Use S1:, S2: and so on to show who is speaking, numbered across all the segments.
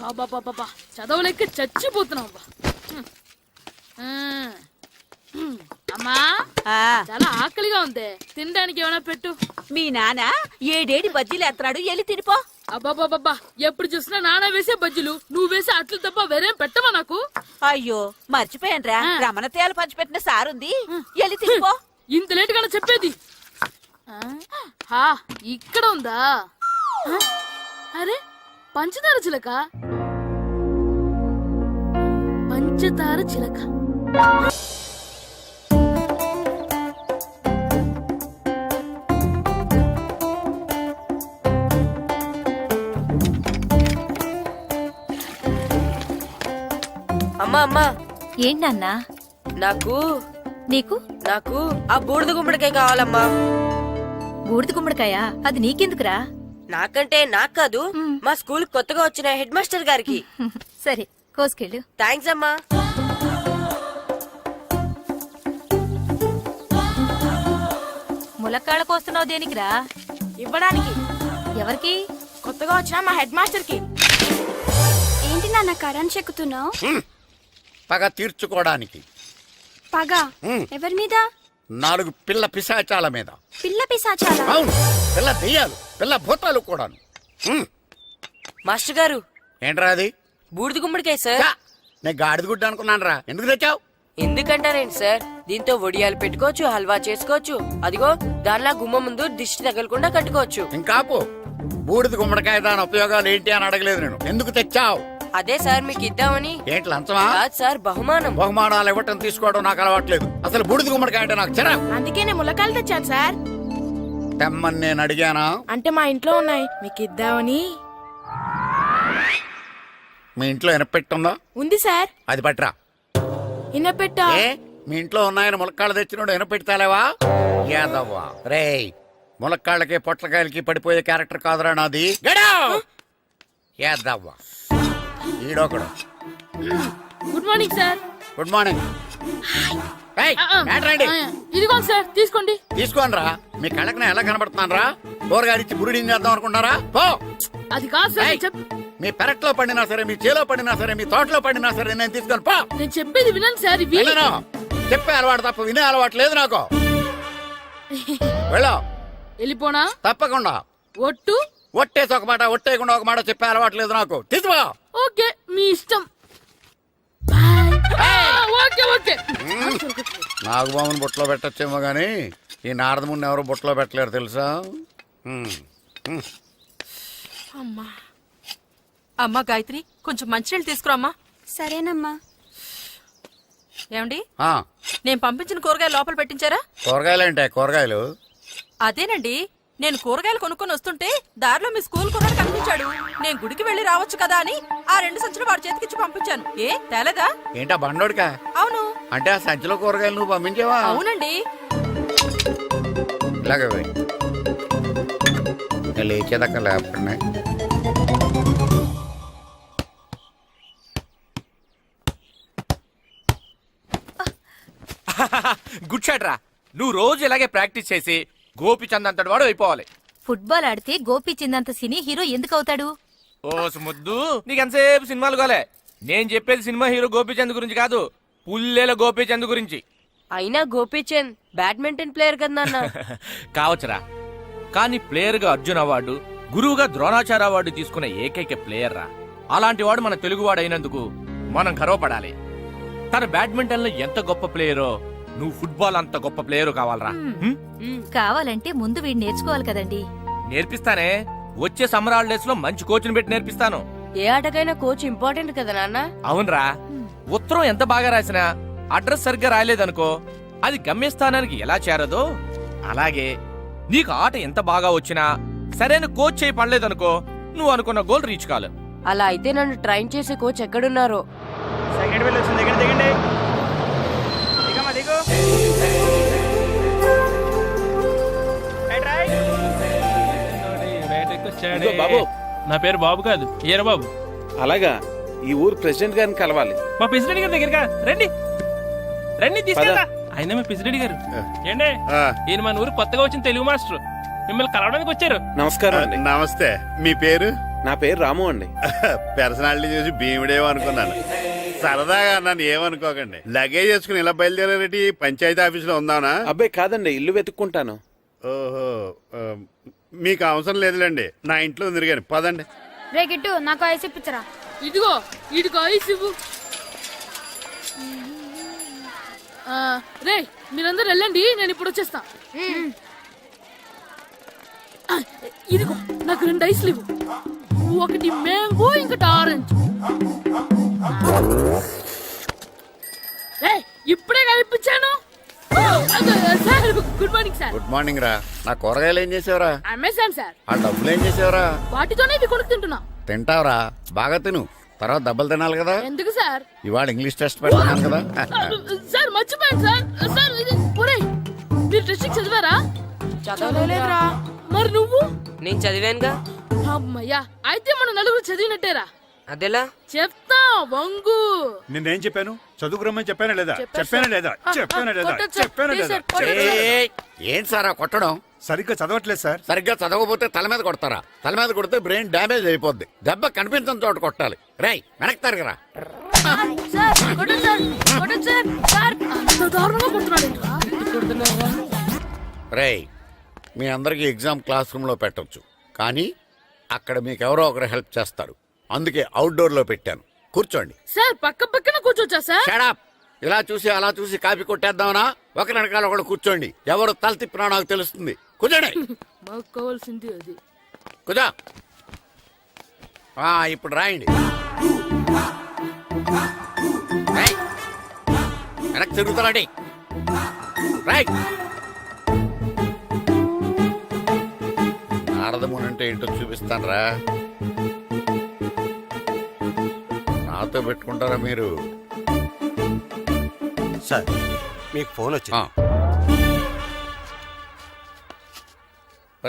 S1: అబ్బా చదవలేక చచ్చిపోతున్నావు అమ్మా. చాలా ఆకలిగా ఉంది, తినడానికి ఏమైనా పెట్టు.
S2: మీ నాన్న 7 బజ్జీలు ఎత్తాడు, ఎల్లి తినిపో.
S1: అబ్బాబాబా ఎప్పుడు చూసినా నాన్న వేసే బజ్జీలు, నువ్వు వేసే అట్లు తప్ప వేరేం పెట్టవా నాకు?
S2: అయ్యో మర్చిపోయానురా, రమణ తేలు పంచిపెట్టిన సారుంది, ఎల్లి తినిపో.
S1: ఇంత లేట్ గా చెప్పేది. ఇక్కడ ఉందా? అరే పంచదార చిలక, పంచదార చిలక.
S3: అమ్మా అమ్మా.
S4: ఏంటన్నా?
S3: నాకు
S4: నీకు
S3: నాకు ఆ బూడిద గుమ్మడికాయ కావాలమ్మా.
S4: బూడిద గుమ్మడికాయ? అది నీకెందుకురా?
S3: నాకంటే నాకు కాదు, మా స్కూల్ కొత్తగా వచ్చిన హెడ్ మాస్టర్ గారికి.
S4: సరే కోసుకెళ్ళు.
S3: థ్యాంక్స్ అమ్మా.
S4: ములక్కాళ్ళ కోస్తున్నావు దేనికిరా?
S5: ఇవ్వడానికి.
S4: ఎవరికి?
S5: కొత్తగా వచ్చిన మా హెడ్ మాస్టర్ కి.
S6: ఏంటి నాన్న కరెంట్ చెక్కుతున్నావు?
S7: పగ తీర్చుకోవడానికి.
S6: పగ ఎవరి మీద?
S7: 4 పిల్ల పిశాచాల మీద.
S6: పిల్ల పిశాచాలా?
S7: అవును, పిల్ల దెయ్యాలు, పిల్ల భూతాలు కూడాను.
S3: మాస్టర్ గారు,
S7: ఏంట్రా అది?
S3: బూడిద గుమ్మడికాయ సార్.
S7: నేను గాడిద గుడ్డ అనుకున్నాను రా. ఎందుకు తెచ్చావు?
S3: ఎందుకంటారేంటి సార్, దీంతో వడియాలు పెట్టుకోవచ్చు, హల్వా చేసుకోవచ్చు. అదిగో దానిలా గుమ్మ ముందు దిష్టి తగలకుండా కట్టుకోవచ్చు.
S7: ఇంకాపు, బూడిద గుమ్మడికాయ దాని ఉపయోగాలు ఏంటి అని అడగలేదు నేను. ఎందుకు తెచ్చావు?
S3: అదే సార్ మీకు ఇద్దామని.
S7: ఏంటి లంచమా?
S3: కాదు సార్, బహుమానం.
S7: బహుమానాలు ఇవ్వటం తీసుకోవడం నాకు అలవాట్లేదు. అసలు బూడిద గుమ్మడికాయ అంటే నాకు చిరా.
S5: అందుకే నేను ములకాయలు తెచ్చాను సార్.
S7: తెమ్మని నేను అడిగానా?
S5: అంటే మా ఇంట్లో ఉన్నాయి, మీకు ఇద్దామని.
S7: మీ ఇంట్లో ఎనపెట్టుందా?
S5: ఉంది సార్.
S7: అది పట్రా.
S5: ఇన్నపెట్టా?
S7: ఏ మీ ఇంట్లో ఉన్నాయని ములక్కాళ్ళు తెచ్చినోడు ఎనపెడతాలేవా? యాదవ్వా రేయ్, ములక్కాళ్ళకి పొట్లకాయలకి పడిపోయే క్యారెక్టర్ కాదురా నాది. యాదవ్వా ఈడొకడు.
S1: Good morning sir.
S7: Good morning.
S1: ఇదిగోండి సార్, తీసుకోండి.
S7: తీసుకోండి రా. మీ కళ్ళకి నేను ఎలా కనబడుతున్నాను రా? కూరగాయలిచ్చి బురిడింగ్ చేద్దాం అనుకుంటారా? పో.
S1: అది కాదు సార్.
S7: మీ పెరట్లో పండినా సరే, మీ చేలో పండినా సరే, మీ తోటలో పండినా సరే నేను తీసుకొని పో.
S1: నేను చెప్పేది వినండి సార్.
S7: చెప్పే అలవాటు తప్ప వినే అలవాటు లేదు నాకు. వెళ్ళా.
S1: వెళ్ళిపోనా?
S7: తప్పకుండా.
S1: ఒట్టు?
S7: ఒట్టేసి ఒక మాట, ఒట్టేయకుండా ఒక మాట చెప్పే అలవాటు లేదు నాకు. తీసుకో.
S1: ఓకే, మీ ఇష్టం. Okay okay.
S7: నాగబాబుని బుట్టలో పెట్టచ్చేమో గాని ఈ నారదముని ఎవరు బుట్టలో పెట్టలేరు తెలుసా?
S2: అమ్మా గాయత్రి, కొంచెం మంచినీళ్ళు తీసుకురామ్మా.
S6: సరేనమ్మా.
S2: ఏమండి, నేను పంపించిన కూరగాయలు లోపల పెట్టించారా?
S7: కూరగాయలు ఏంటే? కూరగాయలు
S2: అదేనండి, నేను కూరగాయలు కొనుక్కొని వస్తుంటే దారిలో మీ స్కూల్ కుర్రాడు కనిపించాడు. నేను గుడికి వెళ్లి రావచ్చు కదా అని ఆ 2 సంచులు వాడి చేతికిచ్చి పంపించాను. ఏ తేలేదా?
S7: ఏంటా బండోడికా?
S2: అవును.
S7: అంటే ఆ సంచిలో కూరగాయలు నువ్వు పంపించావా?
S2: అవునండి.
S7: ఇలాగే లేచేదాకా లేకపోతున్నాయి.
S8: గుడ్ షాట్ రా. నువ్వు రోజు ఇలాగే ప్రాక్టీస్ చేసి గోపిచంద్ అంతటి వాడు అయిపోవాలి.
S4: ఫుట్బాల్ ఆడితే గోపీచంద్ సినీ హీరో ఎందుకు అవుతాడు?
S8: ఓ ముద్దు, నీకెంతసేపు సినిమాలు కాలే. నేను చెప్పేది సినిమా హీరో గోపిచంద్ గురించి కాదు, పుల్లెల గోపిచంద్ గురించి.
S3: అయినా గోపీచంద్ బ్యాడ్మింటన్ ప్లేయర్ కదా నాన్న.
S8: కావచ్చురా, కానీ ప్లేయర్ గా అర్జున్ అవార్డు, గురువుగా ద్రోణాచార్య అవార్డు తీసుకున్న ఏకైక ప్లేయర్ రా. అలాంటి వాడు మన తెలుగువాడు అయినందుకు మనం గర్వపడాలి. తన బ్యాడ్మింటన్ లో ఎంత గొప్ప ప్లేయరో, నువ్వు ఫుట్బాల్ అంత గొప్ప ప్లేయర్ కావాలరా.
S4: కావాలంటే ముందు వీడు నేర్చుకోవాలి కదండి.
S8: నేర్పిస్తానే, వచ్చే సమ్మర్ హాలిడేస్ లో మంచి కోచ్ని పెట్టి నేర్పిస్తాను.
S3: ఏ ఆటకైనా కోచ్ ఇంపార్టెంట్ కదా నాన్న.
S8: అవునరా, ఉత్తరం ఎంత బాగా రాసినా అడ్రస్ సరిగ్గా రాయలేదనుకో, అది గమ్యస్థానానికి ఎలా చేరదో అలాగే నీకు ఆట ఎంత బాగా వచ్చినా సరైన కోచ్ చేయి పడలేదనుకో, నువ్వు అనుకున్న గోల్ రీచ్ కాదు.
S3: అలా అయితే నన్ను ట్రైన్ చేసే కోచ్ ఎక్కడున్నారో.
S9: సెకండ్ వెళ్ళి వచ్చింది, దిగండి.
S10: బాబు, నా పేరు బాబు కాదు, ఈరబాబు.
S11: అలాగా, ఈ ఊరు ప్రెసిడెంట్ గారిని కలవాలి.
S10: మా ప్రెసిడెంట్ గారి దగ్గరగా రండి. రండి తీసుకెళ్తా. ఆయన మా ప్రెసిడెంట్ గారు. ఏండే, ఈయన మన ఊరు కొత్తగా వచ్చిన తెలుగు మాస్టర్, మిమ్మల్ని కలవడానికి వచ్చారు.
S11: నమస్కారం.
S7: నమస్తే. మీ పేరు?
S11: నా పేరు రాము అండి.
S7: పర్సనాలిటీ చూసి భీముడేమో అనుకున్నాను. సరదాగా నన్ను ఏమనుకోకండి. లగేజ్ వేసుకుని ఇలా బయలుదేరేటి పంచాయతీ ఆఫీసులో ఉందానా?
S11: అబ్బాయి కాదండి, ఇల్లు వెతుక్కుంటాను.
S7: ఓహో, మీకు అవసరం లేదులేండి, నా ఇంట్లో ఉంది కానీ పదండి.
S6: రే గిట్టు నాకు ఐస్ ఇప్పించరా.
S1: ఇదిగో ఇదిగో ఐస్ ఇవ్వు. రే మీరందరూ వెళ్ళండి, నేను ఇప్పుడు వచ్చేస్తా. ఇదిగో నాకు 2 ఐస్లు ఇవ్వు. ఒకటి మ్యాంగో, ఇంకటి ఆరెంజ్. ఇప్పుడే కనిపించాను. Sir good morning sir.
S7: Good morning రా. నా కూరగాయలు ఏం చేసావురా?
S1: Amazon sir.
S7: ఆ డబ్బులు ఏం చేసావురా?
S1: వాటితోనే ఇది కొనుక్కు తింటున్నా.
S7: తింటావురా, బాగా తిను, తర్వాత దెబ్బలు తినాలి కదా.
S1: ఎందుకు సార్?
S7: ఇవాళ ఇంగ్లీష్ టెస్ట్ పెడతాను కదా.
S1: సార్ మర్చిపోయాను సార్. సార్ ఇది ఒరేయ్, మీరు టెస్టింగ్ చదివారా?
S5: చదవలేదురా.
S1: మరి నువ్వు?
S3: నేను చదివానుగా.
S1: అమ్మయ్యా, అయితే మనం నలుగురు చదివినట్టేరా.
S3: అదెలా?
S1: చెప్తా వంగు.
S9: నిన్నేం చెప్పాను? చదువుకురమ్మని చెప్పానా లేదా? చెప్పానా లేదా? చెప్పానా లేదా?
S1: కొట్టొచ్చు.
S9: చెప్పానా లేదా?
S7: ఏయ్, ఏం సారా కొట్టడం?
S9: సరిగ్గా చదవట్లేదు సార్.
S7: సరిగ్గా చదవకపోతే తల మీద కొడతారా? తల మీద కొడితే బ్రెయిన్ డ్యామేజ్ అయిపోద్ది. దెబ్బ కనిపించిన చోట కొట్టాలి. రేయ్ వెనక్కి తరగరా.
S1: సార్ కొట్టండి సార్, కొట్టండి సార్. సార్ అంత దారుణంగా కొడుతున్నాడు.
S7: రేయ్, మీ అందరికి ఎగ్జామ్ క్లాస్ రూమ్ లో పెట్టొచ్చు, కానీ అక్కడ మీకు ఎవరో ఒకరు హెల్ప్ చేస్తారు. అందుకే అవుట్డోర్ లో పెట్టాను. కూర్చోండి.
S1: సార్ పక్క పక్కన కూర్చోచ్చా సార్?
S7: షడప్. ఇలా చూసి అలా చూసి కాపీ కొట్టేద్దామనా? ఒకరి వెనకాల ఒకడు కూర్చోండి. ఎవరు తల తిప్పినా నాకు తెలుస్తుంది. కూర్చోండి.
S1: మాకు కావాల్సింది అది.
S7: కూర్చో. ఇప్పుడు రాయండి. రేయ్, వెనక్కి తిరుగుతారండి. రాయ్. నారదముని అంటే ఏంటో చూపిస్తాను రా. నాతో పెట్టుకుంటారా మీరు?
S9: సార్ మీకు ఫోన్ వచ్చింది.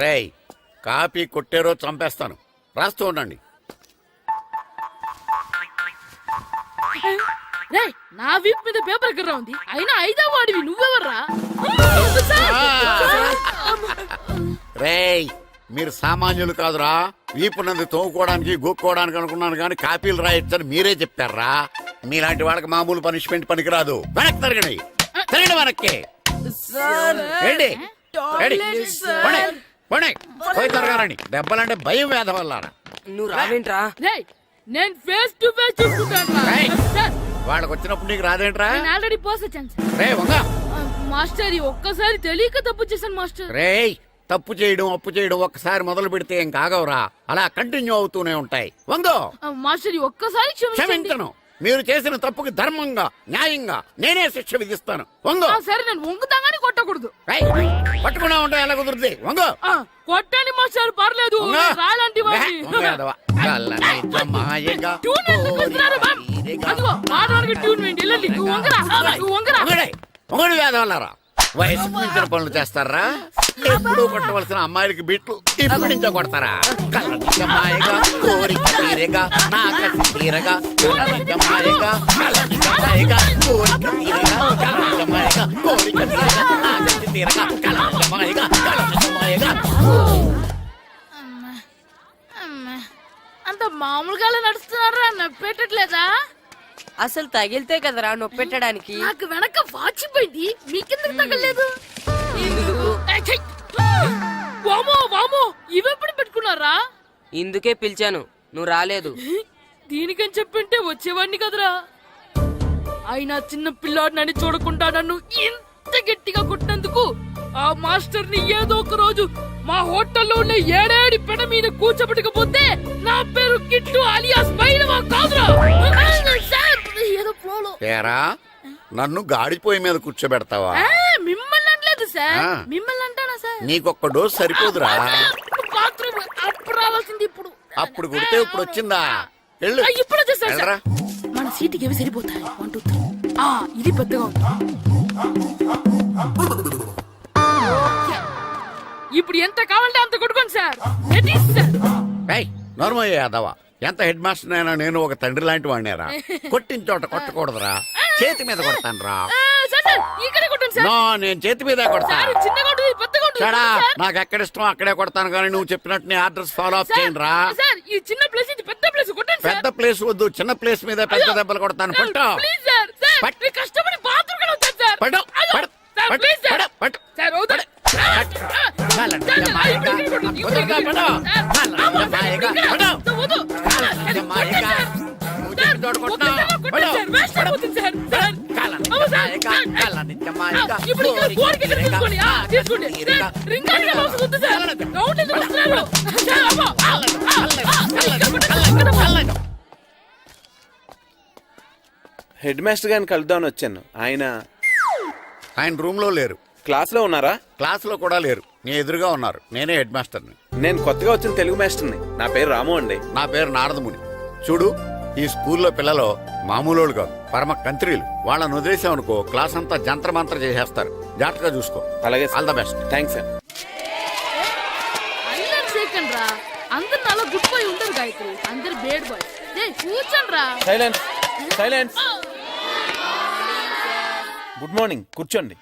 S7: రేయ్, కాపీ కొట్టేరో చంపేస్తాను. రాస్తూ ఉండండి.
S1: రేయ్, నా వీప్ మీద పేపర్ కర్ర ఉంది, అయినా 5వ వాడివి నువ్వెవర్రా?
S7: రేయ్, మీరు సామాన్యులు కాదురా. వీపునంది తోముకోవడానికి గోక్కోవడానికి అనుకున్నాను, కానీ కాపీలు రాయొచ్చని మీరే చెప్పారా. మీలాంటి వాళ్ళకి మామూలు పనిష్మెంట్ పనికిరాదు. వెనక్కి తిరగండి. తిరగండి వెనక్కి. ఏంటి? పోయి తిరగారండి. దెబ్బలంటే భయం వేద వల్ల.
S3: నువ్వు రావేంట్రా?
S1: రేయ్, నేను ఫేస్ టు ఫేస్ చూసుకుంటాను.
S7: రేయ్, వాళ్ళకి వచ్చినప్పుడు నీకు రాదేంట్రా?
S1: నేను ఆల్రెడీ పోస్ వచ్చాను సార్.
S7: రే వంగ.
S1: మాస్టర్, ఈ ఒక్కసారి తెలియక తప్పు చేశాను మాస్టర్.
S7: రేయ్, తప్పు చేయడం అప్పు చేయడం ఒక్కసారి మొదలు పెడితే ఏం కాగవరా. అలా కంటిన్యూ అవుతూనే ఉంటాయి. వందో.
S1: మాస్టర్, ఈ ఒక్కసారి
S7: క్షమించను. మీరు చేసిన తప్పుకి ధర్మంగా న్యాయంగా నేనే శిక్ష విధిస్తాను. వంగో.
S1: సరే, నేను వంగుతాగాని కొట్టకూడదు.
S7: పట్టుకున్నా ఉంటా ఎలా కుదురుతుంది. వంగో.
S1: కొట్టండి మాస్టర్, పర్లేదు. రాలాంటి ట్యూన్ ఎందుకు ఇస్తున్నారు? అదిగో ఆడవానికి ట్యూన్ వేయండి. వెళ్ళండి. నువ్వు వంగరా, నువ్వు వంగరా.
S7: వంగడు వేదవల్లారా. వయసుకు మించిన పనులు చేస్తారా? ఎప్పుడూ కొట్టవలసిన అమ్మాయిలకి బిట్లు ఇప్పుడు నుంచో కొడతారా? కళ్ళనిజమాయగా కోరిక తీరగా నా కసి తీరగా కళ్ళనిజమాయగా కళ్ళనిజమాయగా కోరిక తీరగా కళ్ళనిజమాయగా కోరిక తీరగా నా కసి తీరగా కళ్ళనిజమాయగా కళ్ళనిజమాయగా.
S1: అంత మామూలుగా నడుస్తున్నారా? నొప్పెట్టట్లేదా?
S3: అసలు తగిలితే కదరా నొప్పెట్టడానికి.
S1: నాకు వెనక వాచిపోయింది, మీకెందుకు తగలేదు? వామో వామో, ఇవెప్పుడు పెట్టుకున్నారా?
S3: ఇందుకే పిలిచాను, నువ్వు రాలేదు.
S1: దీనికని చెప్పింటే వచ్చేవాడిని కదరా. అయినా చిన్న పిల్లాడినని చూడకుండా నన్ను ఇంత గట్టిగా కొట్టినందుకు ఆ మాస్టర్ ని ఏదో ఒక రోజు మా హోటల్లో ఉండే 7 పెడ మీద కూర్చోబెట్టకపోతే నా పేరు కిట్టు అలియాస్ బైరవా కాదురా. ఏదో ఫ్లోలో.
S7: ఏరా, నన్ను గాడిపోయి మీద కూర్చోబెడతావా?
S1: మిమ్మల్ని అనలేదు సార్. మిమ్మల్ని అంటానా సార్?
S7: నీకొక్క డోస్ సరిపోదురా.
S1: బాత్రూమ్ అప్పుడు రావాల్సింది ఇప్పుడు.
S7: అప్పుడు కొడితే ఇప్పుడు వచ్చిందా?
S1: ఇప్పుడు వచ్చేసారు సార్. మన సీటుకి ఏవి సరిపోతాయి? 1 2 3. ఇది పెద్దగా ఉంది. ఇప్పుడు ఎంత కావాలంటే అంత కొట్టుకోండి సార్.
S7: నోర్మయ్య యాదవ, ఎంత హెడ్ మాస్టర్ అయినా నేను ఒక తండ్రి లాంటి వాడినేరా. కొట్టిన చోట కొట్టకూడదురా, చేతి మీద కొడతాను రా. నేను చేతి మీద కొడతా. నాకు ఎక్కడ ఇష్టం అక్కడే కొడతాను, కానీ నువ్వు చెప్పినట్టు నీ ఆర్డర్స్ ఫాలో అప్ చేయండి రా.
S1: ఈ చిన్న ప్లేస్ ఇది పెద్ద ప్లేస్ కొట్టండి సార్
S7: పెద్ద ప్లేస్ వద్దు, చిన్న ప్లేస్ మీద పెద్ద దెబ్బలు కొడతాను. పట్టు
S1: ప్లీజ్ సార్ సార్
S7: పట్టు.
S1: నేను కష్టపడి బాత్రూమ్ కూడా వచ్చాను సార్
S7: పట్టు,
S1: అయ్యో,
S7: పట్టు,
S1: సార్
S7: పట్టు,
S1: ప్లీజ్ సార్
S7: పట్టు, పట్టు.
S1: సార్ వద్దు.
S7: కాళ్ళని
S1: సార్,
S7: మాయగా,
S1: ఇక్కడ కొట్టండి, ఇక్కడ
S7: వదలగా,
S1: కొట్టండి.
S7: పట్టు.
S1: సార్,
S7: కాళ్ళని
S1: అమ్మో, సార్,
S7: మాయగా,
S1: ఇక్కడ
S7: పట్టు.
S1: సార్, వద్దు.
S7: కాళ్ళని
S1: సార్,
S7: మాయగా,
S1: కొట్టండి,
S7: నువ్వు
S1: సార్.
S7: చెప్పి తోడు కొట్టు.
S1: ఒక్కసారి కొట్టండి, సార్. వేస్ట్ అయిపోతుంది, సార్. సార్.
S7: కాళ్ళని
S1: అమ్మో, సార్.
S7: మాయగా,
S1: సార్.
S7: కాళ్ళని మాయగా,
S1: ఇప్పుడు ఇక్కడ
S7: కోరిక
S1: కోరిక ఇక్కడ
S7: తీరగా,
S1: తీసుకోండి. తీసుకోండి.
S7: తీరగా,
S1: సార్, రింగ్ ఆడికి అవసరం ఉంది, సార్. రౌండ్ ఎందుకు వస్తున్నారు? సార్, అమ్మో. ఇక్కడ కొట్టండి.
S11: హెడ్ మాస్టర్ గారిని కలుద్దామని వచ్చాను.
S7: ఆయన రూమ్ లో లేరు,
S11: క్లాస్లో ఉన్నారా?
S7: క్లాస్ లో కూడా లేరు, నీ ఎదురుగా ఉన్నారు. నేనే హెడ్ మాస్టర్ని.
S11: నేను కొత్తగా వచ్చిన తెలుగు మాస్టర్ని. నా పేరు రాము అండి.
S7: నా పేరు నారదముని. చూడు, ఈ స్కూల్లో పిల్లలు మామూలు కాదు, పరమ కంత్రీలు. వాళ్ళని వదిలేసామనుకో క్లాస్ అంతా జంత్ర మంత్ర చేసేస్తారు. జాగ్రత్తగా చూసుకో.
S11: అలాగే
S7: all the best.
S11: Thanks sir.
S1: అందరు సేకండి రా, అందరు నాలో గుడ్ బాయ్ ఉంటారు గాయత్రి, అందరు బేడ్ బాయ్. కూర్చోండి రా.
S11: Silence, silence. గుడ్ మార్నింగ్, కూర్చోండి.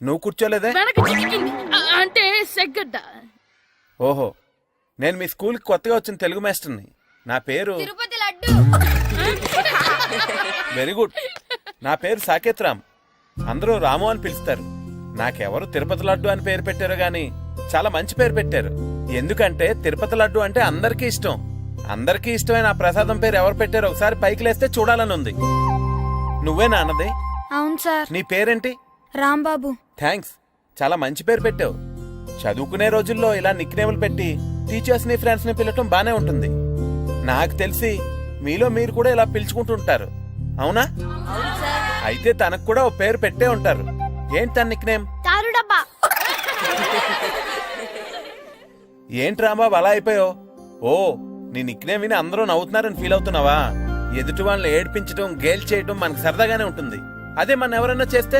S11: నువ్వు కూర్చోలేదే?
S1: వెనక చిక్కింది. అంటే సెగ్గడ్డ.
S11: ఓహో, నేను మీ స్కూల్కి కొత్తగా వచ్చిన తెలుగు మాస్టర్ని. నా పేరు
S6: తిరుపతి లడ్డు.
S11: Very good. నా పేరు సాకేత్ రామ్. అందరూ రాము అని పిలుస్తారు. నాకెవరు తిరుపతి లడ్డు అని పేరు పెట్టారో గాని చాలా మంచి పేరు పెట్టారు. ఎందుకంటే తిరుపతి లడ్డు అంటే అందరికీ ఇష్టం. అందరికీ ఇష్టమైన ఆ ప్రసాదం పేరు ఎవరు పెట్టారో ఒకసారి పైకి లేస్తే చూడాలని ఉంది. నువ్వేనా అన్నది?
S6: అవును సార్.
S11: నీ పేరేంటి?
S6: రాంబాబు.
S11: థ్యాంక్స్, చాలా మంచి పేరు పెట్టావు. చదువుకునే రోజుల్లో ఇలా నిక్నేములు పెట్టి టీచర్స్ ని ఫ్రెండ్స్ ని పిలవటం బానే ఉంటుంది. నాకు తెలిసి మీలో మీరు కూడా ఇలా పిలుచుకుంటుంటారు, అవునా? అయితే తనకు కూడా ఓ పేరు పెట్టే ఉంటారు. ఏంటి తన నిక్నేమ్?
S6: తారు డబ్బా.
S11: ఏంటి రాంబాబు అలా అయిపోయావు? ఓ, నీ నిక్నేమ్ విని అందరూ నవ్వుతున్నారని ఫీల్ అవుతున్నావా? ఎదుటి వాళ్ళని ఏడ్పించడం, గేల్ చేయడం మనకు సరదాగానే ఉంటుంది. అదే మన ఎవరన్నా చేస్తే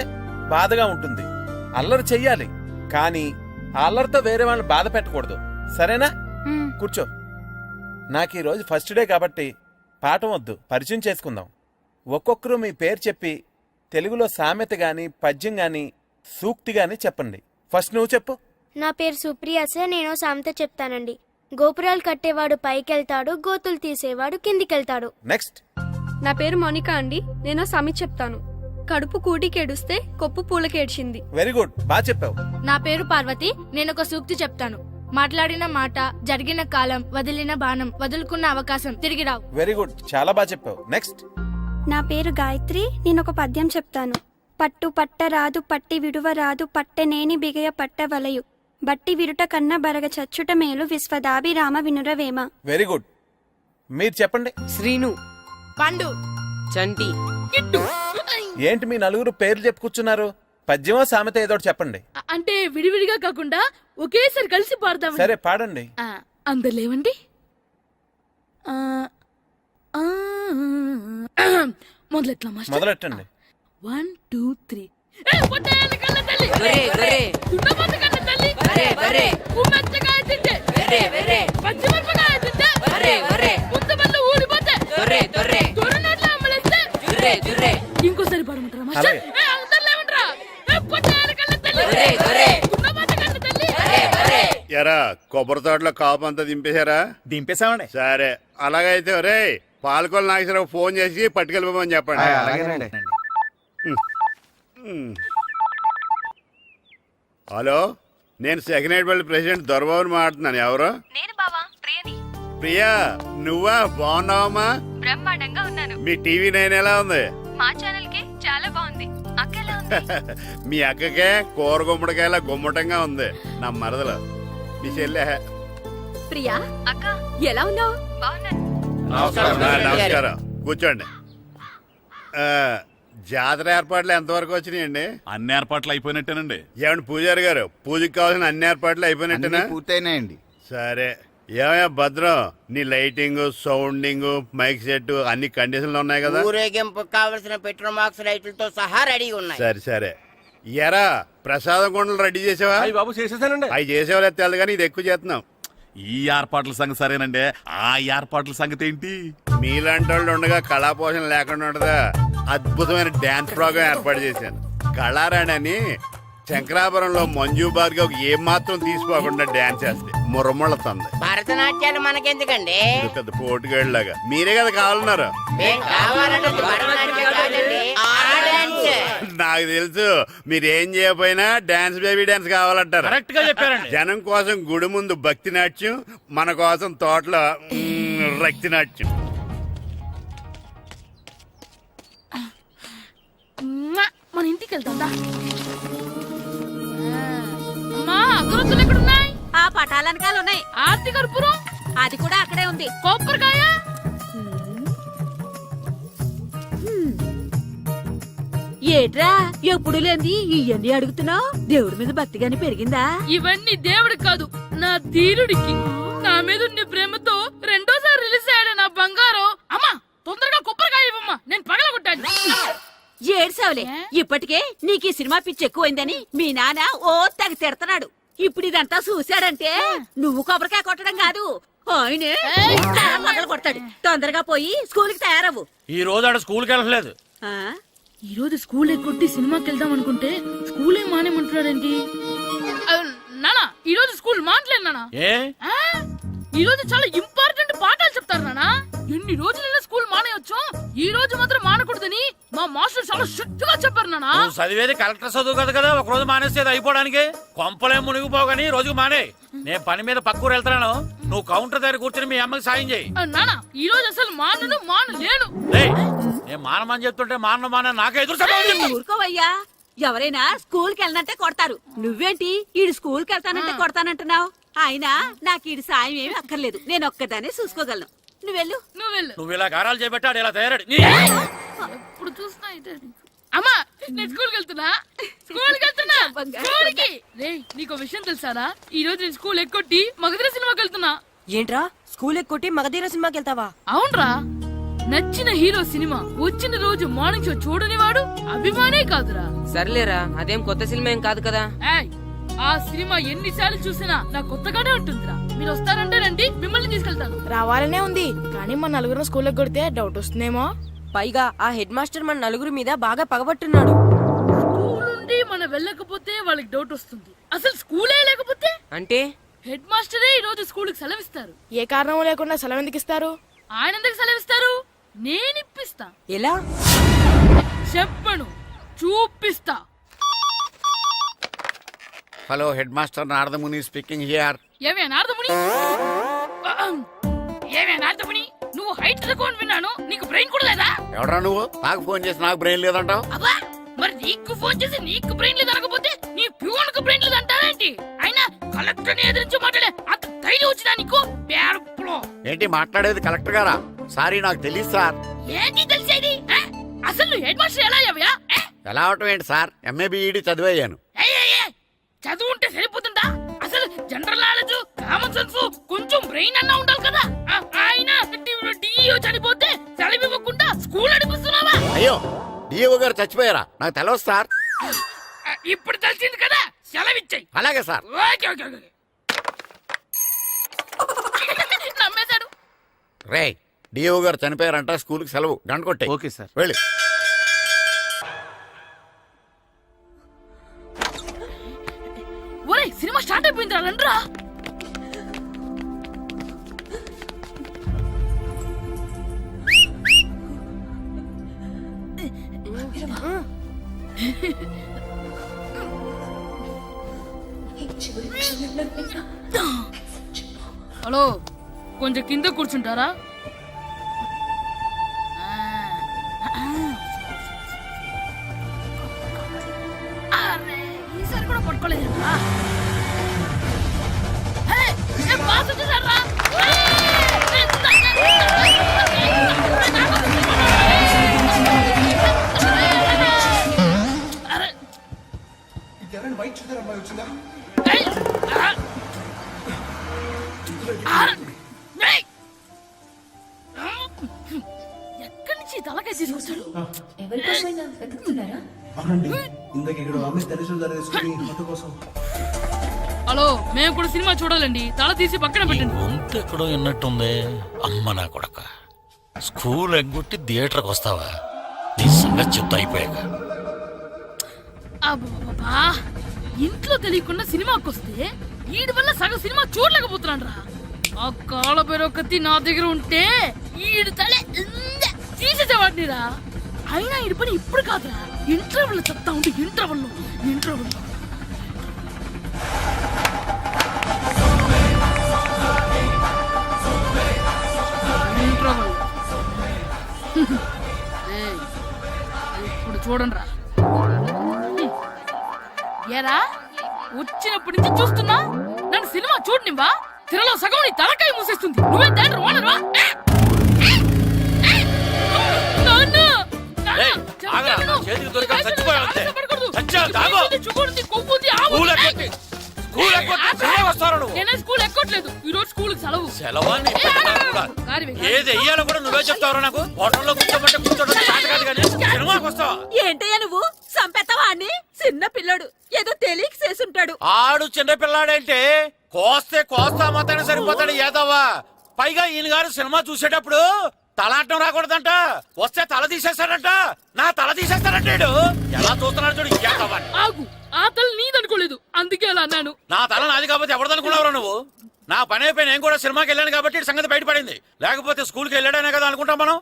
S11: బాధగా ఉంటుంది. అల్లరి చెయ్యాలి, కానీ ఆ అల్లరితో వేరే వాళ్ళని బాధ పెట్టకూడదు, సరేనా? కూర్చో. నాకు ఈరోజు ఫస్ట్ డే కాబట్టి పాఠం వద్దు, పరిచయం చేసుకుందాం. ఒక్కొక్కరు మీ పేరు చెప్పి తెలుగులో సామెత గాని, పద్యం గాని, సూక్తి గాని చెప్పండి. ఫస్ట్ నువ్వు చెప్పు.
S12: నా పేరు సుప్రియ సార్. నేను సామెత చెప్తానండి. గోపురాలు కట్టేవాడు పైకెళ్తాడు, గోతులు తీసేవాడు కిందికెళ్తాడు.
S11: నెక్స్ట్.
S12: నా పేరు మోనికా అండి. నేను సామెత చెప్తాను. కడుపు కూటికేడుస్తే కొప్పు పూలకేడ్చింది.
S11: వెరీ గుడ్, బాగా చెప్పావు.
S12: నా పేరు పార్వతి. నేను ఒక సూక్తి చెప్తాను. మాట్లాడిన మాట, జరిగిన కాలం, వదిలిన బాణం, వదులుకున్న అవకాశం తిరిగి రావు.
S11: వెరీ గుడ్, చాలా బాగా చెప్పావు. నెక్స్ట్.
S12: నా పేరు గాయత్రి. నేను ఒక పద్యం చెప్తాను. పట్టు పట్ట రాదు, పట్టి విడువ రాదు, పట్టెనేని బిగయ పట్ట వలయు, బట్టి విరుట కన్న బరగ చచ్చుట మేలు, విశ్వదాభిరామ వినురవేమ.
S11: Very good. మీరు చెప్పండి.
S3: శ్రీను,
S1: పండు,
S3: చంటి,
S1: కిట్టు.
S11: ఏంటి మీ నలుగురు పేర్లు చెప్పుకూర్చున్నారు? పద్యమో సామెత ఏదో చెప్పండి.
S1: అంటే విడివిడిగా కాకుండా ఒకేసారి కలిసి పాడదాం.
S11: సరే, పాడండి.
S1: అందరు లేవండి. మొదలెట్లా మాస్టర్?
S11: మొదలెట్టండి.
S1: 1 2 3. ఇంకోసారి పాడమంటారా మాస్టర్?
S11: అలాగే.
S1: అందరు లేవండ్రా.
S9: ఎరా కొబ్బరి తోటలో కాపు అంతా దింపేశారా?
S10: దింపేశామండి.
S9: సరే, అలాగైతే ఒరే పాలకొల నాగేశ్వరరావు ఫోన్ చేసి పట్టుకెళ్ళిపోమని చెప్పండి.
S10: అలాగేనండి.
S9: హలో, నేను సెకండ్ హెడ్ బల్లి ప్రెసిడెంట్ దొరబాబుని మాట్లాడుతున్నాను. ఎవరు?
S4: నేను బావా ప్రియని.
S9: ప్రియా, నువ్వా? బాగున్నావమ్మా?
S4: బ్రహ్మాండంగా ఉన్నాను.
S9: మీ టీవీ 9 ఎలా ఉంది?
S4: మా ఛానల్ కి చాలా బాగుంది. అక్క ఎలా ఉంది?
S9: మీ అక్కకే కూర గుమ్మడికాయలా గుమ్మటంగా ఉంది. నా మరదలు మీ చెల్లె.
S4: ప్రియా అక్క ఎలా ఉన్నావు? బాగున్నాను.
S9: నమస్కారం, కూర్చోండి. జాతర ఏర్పాట్లు ఎంతవరకు వచ్చినాయండి?
S13: అన్ని ఏర్పాట్లు అయిపోయినట్టేనండి.
S9: ఏమండి పూజారి గారు, పూజకి కావాల్సిన అన్ని ఏర్పాట్లు అయిపోయినట్టేనా?
S13: పూర్తయినాయండి.
S9: సరే, ఏమయ్యా భద్రం, నీ లైటింగ్, సౌండింగ్, మైక్ సెట్ అన్ని కండిషన్లు ఉన్నాయి కదా?
S3: ఊరేగింపు కావలసిన పెట్రోల్ మార్క్స్ లైట్లతో సహా రెడీ ఉన్నాయి.
S9: సరే సరే. ఎరా ప్రసాదం కొండలు రెడీ చేసావా?
S10: బాబు చేసేసానండి.
S9: అవి చేసేవాళ్ళు తెలదు కానీ ఇది ఎక్కువ చేస్తున్నాం.
S13: ఈ ఏర్పాట్ల సంగతి సరేనండి, ఆ ఏర్పాట్ల సంగతి ఏంటి?
S9: మీలాంటి వాళ్ళు ఉండగా కళాపోషణ లేకుండా ఉండదా? అద్భుతమైన డాన్స్ ప్రోగ్రాం ఏర్పాటు చేశాను. కళారాణి అని శంకరాపురంలో మంజు భార్గవ్ ఏం మాత్రం తీసుకోకుండా డాన్స్ చేస్తే మురముళ్ళతుంది.
S3: భరతనాట్యాలు మనకెందుకండి?
S9: ఇది పెద్ద పోటుగాడిలాగా మీరే కదా కావాలన్నారు. నాకు తెలుసు మీరేం చేయకపోయినా డాన్స్ బేబీ డాన్స్ కావాలంటారు.
S8: కరెక్ట్ గా చెప్పారండి.
S9: జనం కోసం గుడి ముందు భక్తి నాట్యం, మన కోసం తోటలో రక్తి నాట్యం.
S1: మన ఇంటికి వెళ్తా. అమ్మా అగరొత్తులు ఎక్కడున్నాయి?
S2: ఆ పటాలనకాలు ఉన్నాయి.
S1: ఆర్తి కర్పూరం
S2: అది కూడా అక్కడే ఉంది.
S1: కొబ్బరికాయ
S2: ఏట్రా ఎప్పుడు లేని ఇవన్నీ అడుగుతున్నావు? దేవుడి మీద భక్తి గాని పెరిగిందా?
S1: ఇవన్నీ దేవుడికి కాదు, నా ధీరుడికి. నా మీద ఉండే ప్రేమతో రెండోసారి రిలీజ్ అయ్యాడు నా బంగారం. అమ్మా తొందరగా కొబ్బరికాయ ఇవ్వమ్మా, నేను పగలగొట్టాను.
S2: ఏడ్సావులే, ఇప్పటికే నీకు ఈ సినిమా పిచ్చి ఎక్కువైందని మీ నాన్న ఓ తెగ తిడతాడు. ఇప్పుడు ఇదంతా చూశాడంటే నువ్వు కొబ్బరికాయ కొట్టడం కాదు, ఆయనే పగలు కొడతాడు. తొందరగా పోయి స్కూల్ కి తయారవ్వు.
S8: ఈ రోజు ఆడ స్కూల్కి వెళ్ళలేదు.
S2: ఆ?
S1: ఈ రోజు స్కూల్ ఎక్కొట్టి సినిమాకి వెళ్దాం అనుకుంటే స్కూల్ ఏం మానేమంటున్నాడేంటి? నానా ఈ రోజు స్కూల్ మానట్లేదు నానా.
S8: ఏ
S1: ఈ రోజు చాలా ఇంపార్టెంట్ పాఠాలు చెప్తారు నానా. ఎన్ని రోజులైనా స్కూల్ మానేయొచ్చు, ఈ రోజు మాత్రం మానకూడదని మా మాస్టర్ చాలా స్ట్రిక్ట్ గా చెప్పారు నానా.
S8: నువ్వు చదివేది కలెక్టర్ చదువు కదా కదా, ఒక రోజు మానేసేది అయిపోవడానికి. కొంపలేం మునిగిపోగాని రోజుకు మానే. నేను పని మీద పక్కూరు వెళ్తున్నాను, నువ్వు కౌంటర్ దగ్గర కూర్చొని మీ అమ్మకి సాయం చేయి.
S1: నానా ఈ రోజు అసలు మానలేను.
S8: నేను మానమని చెప్తుంటే మాన నాకే ఎదురు.
S2: ఊరుకోవయ్యా, ఎవరైనా స్కూల్ కి వెళ్ళనంటే కొడతారు. నువ్వేంటి ఈడు స్కూల్ కి వెళ్తానంటే కొడతానంటున్నావు? అయినా నాకు ఈడు సాయం ఏమి అక్కర్లేదు, నేను ఒక్కదానే చూసుకోగలను. నువ్వెళ్ళు.
S8: నువ్వు ఇలా గారాలు చేపెట్టాడు ఇలా తయారాడు.
S1: ఇప్పుడు చూస్తున్నా అమ్మా, నేను స్కూల్కి వెళ్తున్నా. స్కూల్కి రేయ్, నీకు విషయం తెలుసారా? ఈ రోజు నేను స్కూల్ ఎక్కొట్టి మగధీర సినిమాకి వెళ్తున్నా.
S3: ఏంట్రా స్కూల్ ఎక్కొట్టి మగధీర సినిమాకి వెళ్తావా?
S1: అవునరా, నచ్చిన హీరో సినిమా వచ్చిన రోజు మార్నింగ్ షో చూడని వాడు అభిమానే కాదురా.
S3: సర్లేరా, అదేం కొత్త సినిమా ఏం కాదు కదా.
S1: ఏయ్, ఆ సినిమా ఎన్నిసార్లు చూసినా నాకు కొత్తగానే ఉంటుందిరా. మీరు వస్తారంటే రండి, మిమ్మల్ని తీసుకెళ్తాను.
S5: రావాలనే ఉంది కానీ మన నలుగురు స్కూల్లో కొడితే డౌట్ వస్తుందేమో.
S3: పైగా ఆ హెడ్ మాస్టర్ మన నలుగురి మీద బాగా పగబట్టున్నాడు.
S1: స్కూల్ నుండి మనం వెళ్ళకపోతే వాళ్ళకి డౌట్ వస్తుంది. అసలు స్కూలే లేకపోతే
S3: అంటే
S1: హెడ్ మాస్టరే ఈ రోజు స్కూల్ కి సెలవిస్తారు.
S5: ఏ కారణం లేకుండా సెలవు ఎందుకు ఇస్తారు?
S1: ఆయన ఎందుకు సెలవిస్తారు? నేను ఇప్పిస్తా.
S3: ఎలా
S1: చెప్పను, చూపిస్తా.
S7: Hello head master Naradamuni speaking here.
S1: ఏమే నారదముని, ఏమే నారదముని, నువ్వు హైట్ తక్కువ విన్నాను, నీకు బ్రెయిన్ కూడా లేదా?
S7: ఎవడా నువ్వు? నాకు ఫోన్ చేసి నాకు బ్రెయిన్ లేదంటావు?
S1: అబ్బా, మరి నీకు ఫోన్ చేసి నీకు బ్రెయిన్ లేదు అనకపోతే నీ ప్యూన్ కు బ్రెయిన్ లేదు అంటారేంటి? అయినా కలెక్టర్ ని ఎదిరించి మాట్లాడే అంత ధైర్యం వచ్చినా నీకు?
S7: ఏంటి మాట్లాడేది కలెక్టర్ గారా? సారీ నాకు తెలియదు సార్.
S1: ఏంటి తెలిసేది? అసలు నువ్వు హెడ్ మాస్టర్ ఎలా అయ్యావా?
S7: ఎలా అవటం ఏంటి సార్, ఎంఏ బిఈడి చదివయ్యాను.
S1: చదువు ఉంటే సరిపోతుందా? అసలు జనరల్ నాలెడ్జ్, కామన్ సెన్స్, కొంచెం బ్రెయిన్ అన్నా ఉండాలి కదా. ఆయన డిఇఓ చనిపోతే సెలవు ఇవ్వకుండా స్కూల్ నడిపిస్తున్నావా?
S7: అయ్యో, డిఓ గారు చచ్చిపోయారా? నాకు తెలవదు సార్.
S1: ఇప్పుడు తెలిసింది కదా, సెలవిచ్చాయి.
S7: అలాగే సార్.
S1: నమ్మేశాడు.
S7: రే, డిఓ గారు చనిపోయారంట, స్కూల్ కి సెలవు, గంట కొట్టే.
S11: Okay sir.
S7: వెళ్ళి.
S1: ఒరేయ్, సినిమా స్టార్ట్ అయిపోయిందిరా, రండ్రా. హలో, కొంచెం కింద కూర్చుంటారా? ఈసారి కూడా పట్టుకోలేదంటా. ఎక్కడి నుంచి తలకాయ తీసుకొచ్చాడు? హలో, మేము కూడా సినిమా చూడాలండి, తల తీసి పక్కన పెట్టండి.
S13: ఎక్కడో విన్నట్టుంది. అమ్మ నా కొడక, స్కూల్ ఎగ్గొట్టి థియేటర్కి వస్తావా? నీ సంగతి చెప్తా అయిపోయాక.
S1: అబ్బా, ఇంట్లో తెలియకుండా సినిమాకి వస్తే వీడి వల్ల సగం సినిమా చూడలేకపోతున్నాను రా. ఆ కాళ్ళ బెరొకతి నా దగ్గర ఉంటే ఈడు తలే తీసేసేవాడిని రా. అయినా ఈడి పని ఇప్పుడు కాదురా, ఇంటర్వెల్ చెప్తా ఉంటే ఇంటర్వెల్ ఇప్పుడు చూడండి రా. ఏరా వచ్చినప్పటి నుంచి చూస్తున్నా, నన్ను సినిమా చూడనివ్వా? తిరలో సగం నీ తలకాయ మూసేస్తుంది. నువ్వే థియేటర్ ఓనర్వా?
S13: చేతికి దొరికా చచ్చిపోయావు అంతే. చచ్చావు, తాగు. స్కూల్ వస్తావు నువ్వు.
S1: నేనే స్కూల్ ఎక్కట్లేదు, ఈ రోజు స్కూల్ సెలవు.
S13: సెలవా నీ పెట్టావు కూడా. ఏది వెయ్యాలో కూడా నువ్వే చెప్తావు నాకు. హోటల్లో కూర్చోమంటే కూర్చోడం కాదు కానీ సినిమాకి వస్తావా?
S2: ఏంటయ్యా నువ్వు సంపెత్తవా అని? చిన్న పిల్లడు ఏదో తెలియక చేసుంటాడు.
S13: ఆడు చిన్న పిల్లాడంటే కోస్తా మాత్రమే సరిపోతాడు ఏదవ్వా. పైగా ఈయన గారు సినిమా చూసేటప్పుడు తలాటం రాకూడదంట, వస్తే తల తీసేస్తాడంట. నా తల తీసేస్తాడంటాడు. ఎలా చూస్తున్నాడు చూడు. ఏదవ్వా
S1: ఆగు, ఆ తల నీదనుకోలేదు, అందుకే అలా అన్నాను.
S13: నా తల నాది కాబట్టి ఎవరిదనుకున్నావురా నువ్వు? నా పని అయిపోయి నేను కూడా సినిమాకి వెళ్ళాను కాబట్టి ఈ సంగతి బయటపడింది. లేకపోతే స్కూల్కి వెళ్ళాడనే కదా అనుకుంటాం మనం.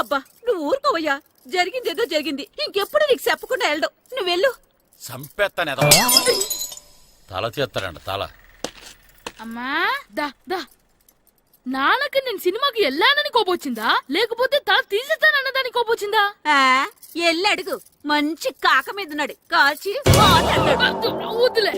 S2: అబ్బా నువ్వు ఊరుకోవయ్యా, జరిగిందేదో జరిగింది. ఇంకెప్పుడు నీకు చెప్పకుండా వెళ్ళడు. నువ్వు వెళ్ళు.
S13: సంపెత్తనే తల తీస్తాడంట తల.
S1: అమ్మా దా దా. నాన్నకి నేను సినిమాకి వెళ్ళానని కోపొచ్చిందా, లేకపోతే తల తీసేస్తానన్నదాని కోపొచ్చిందా?
S2: ఎల్లి అడుగు. మంచి కాక మీద ఉన్నాడు, కాల్చి
S1: వద్దులే.